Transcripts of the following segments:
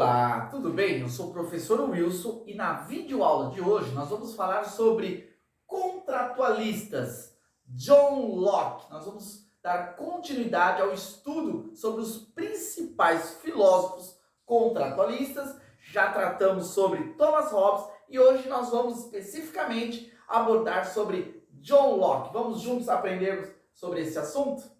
Olá, tudo bem? Eu sou o professor Wilson e na videoaula de hoje nós vamos falar sobre contratualistas, John Locke. Nós vamos dar continuidade ao estudo sobre os principais filósofos contratualistas. Já tratamos sobre Thomas Hobbes e hoje nós vamos especificamente abordar sobre John Locke. Vamos juntos aprendermos sobre esse assunto?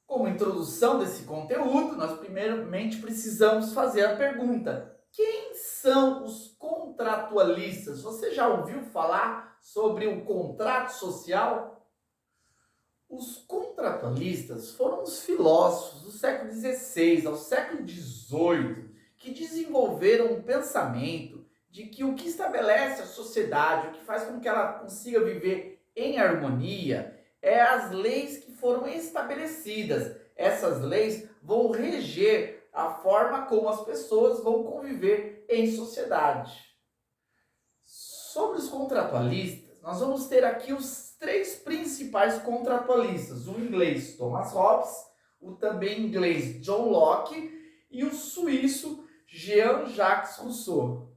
Como introdução desse conteúdo, nós primeiramente precisamos fazer a pergunta: quem são os contratualistas? Você já ouviu falar sobre o contrato social? Os contratualistas foram os filósofos do século XVI ao século XVIII que desenvolveram um pensamento de que o que estabelece a sociedade, o que faz com que ela consiga viver em harmonia, é as leis que foram estabelecidas. Essas leis vão reger a forma como as pessoas vão conviver em sociedade. Sobre os contratualistas, nós vamos ter aqui os três principais contratualistas: o inglês Thomas Hobbes, o também inglês John Locke e o suíço Jean-Jacques Rousseau.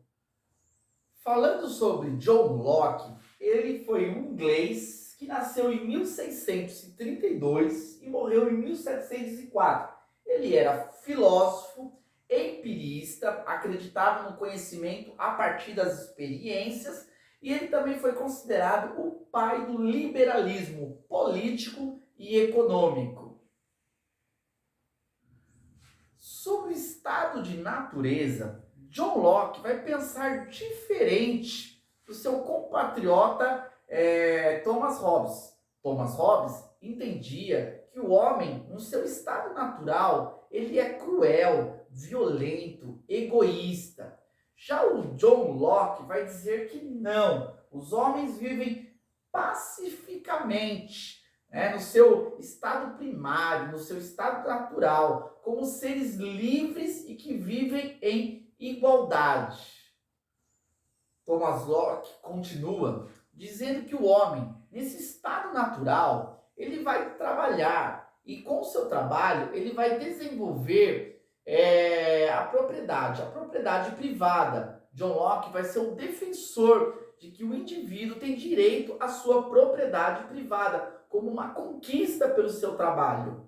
Falando sobre John Locke, ele foi um inglês que nasceu em 1632 e morreu em 1704. Ele era filósofo, empirista, acreditava no conhecimento a partir das experiências e ele também foi considerado o pai do liberalismo político e econômico. Sobre o estado de natureza, John Locke vai pensar diferente do seu compatriota Thomas Hobbes. Thomas Hobbes entendia que o homem, no seu estado natural, ele é cruel, violento, egoísta. Já o John Locke vai dizer que não, os homens vivem pacificamente, no seu estado primário, no seu estado natural, como seres livres e que vivem em igualdade. Thomas Locke continua dizendo que o homem, nesse estado natural, ele vai trabalhar e com o seu trabalho ele vai desenvolver a propriedade privada. John Locke vai ser o defensor de que o indivíduo tem direito à sua propriedade privada, como uma conquista pelo seu trabalho.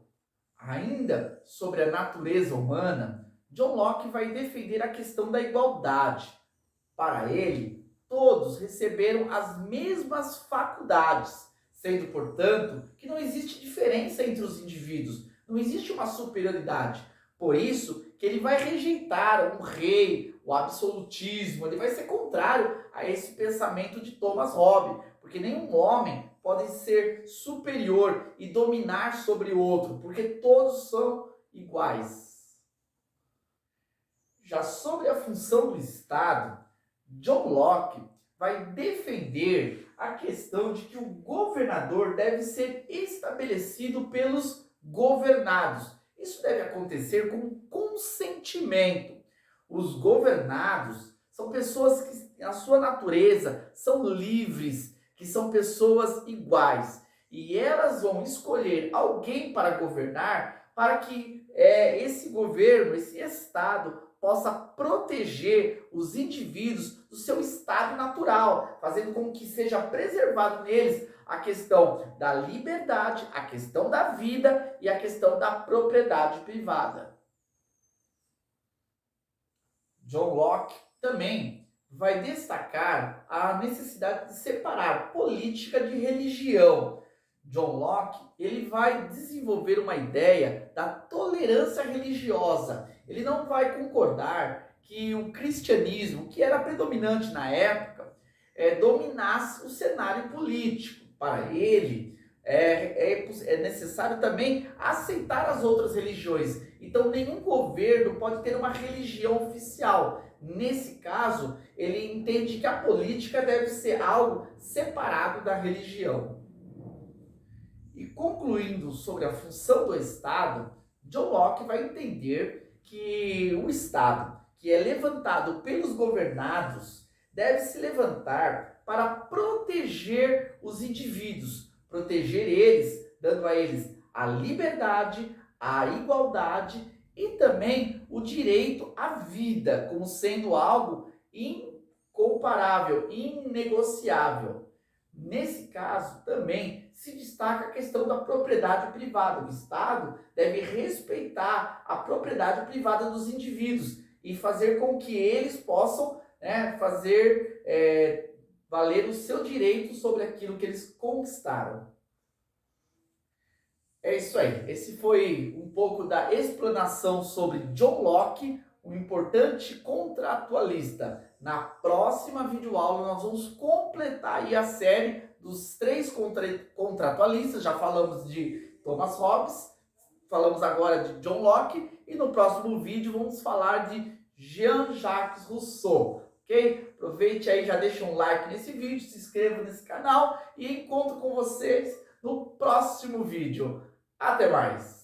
Ainda sobre a natureza humana, John Locke vai defender a questão da igualdade. Para ele, todos receberam as mesmas faculdades, sendo, portanto, que não existe diferença entre os indivíduos, não existe uma superioridade. Por isso que ele vai rejeitar o rei, o absolutismo, ele vai ser contrário a esse pensamento de Thomas Hobbes, porque nenhum homem pode ser superior e dominar sobre o outro, porque todos são iguais. Já sobre a função do Estado, John Locke vai defender a questão de que o governador deve ser estabelecido pelos governados. Isso deve acontecer com consentimento. Os governados são pessoas que, na sua natureza, são livres, que são pessoas iguais. E elas vão escolher alguém para governar para que esse governo, esse Estado, possa proteger os indivíduos do seu estado natural, fazendo com que seja preservado neles a questão da liberdade, a questão da vida e a questão da propriedade privada. John Locke também vai destacar a necessidade de separar política de religião. John Locke, ele vai desenvolver uma ideia da tolerância religiosa. Ele não vai concordar que o cristianismo, que era predominante na época, dominasse o cenário político. Para ele, é necessário também aceitar as outras religiões. Então, nenhum governo pode ter uma religião oficial. Nesse caso, ele entende que a política deve ser algo separado da religião. E concluindo sobre a função do Estado, John Locke vai entender que o Estado, que é levantado pelos governados, deve se levantar para proteger os indivíduos, proteger eles, dando a eles a liberdade, a igualdade e também o direito à vida como sendo algo incomparável, inegociável. Nesse caso, também se destaca a questão da propriedade privada. O Estado deve respeitar a propriedade privada dos indivíduos e fazer com que eles possam, né, fazer valer o seu direito sobre aquilo que eles conquistaram. É isso aí. Esse foi um pouco da explanação sobre John Locke, um importante contratualista. Na próxima videoaula nós vamos completar aí a série dos 3 contratualistas. Já falamos de Thomas Hobbes, falamos agora de John Locke e no próximo vídeo vamos falar de Jean-Jacques Rousseau. Ok? Aproveite aí, já deixa um like nesse vídeo, se inscreva nesse canal e encontro com vocês no próximo vídeo. Até mais!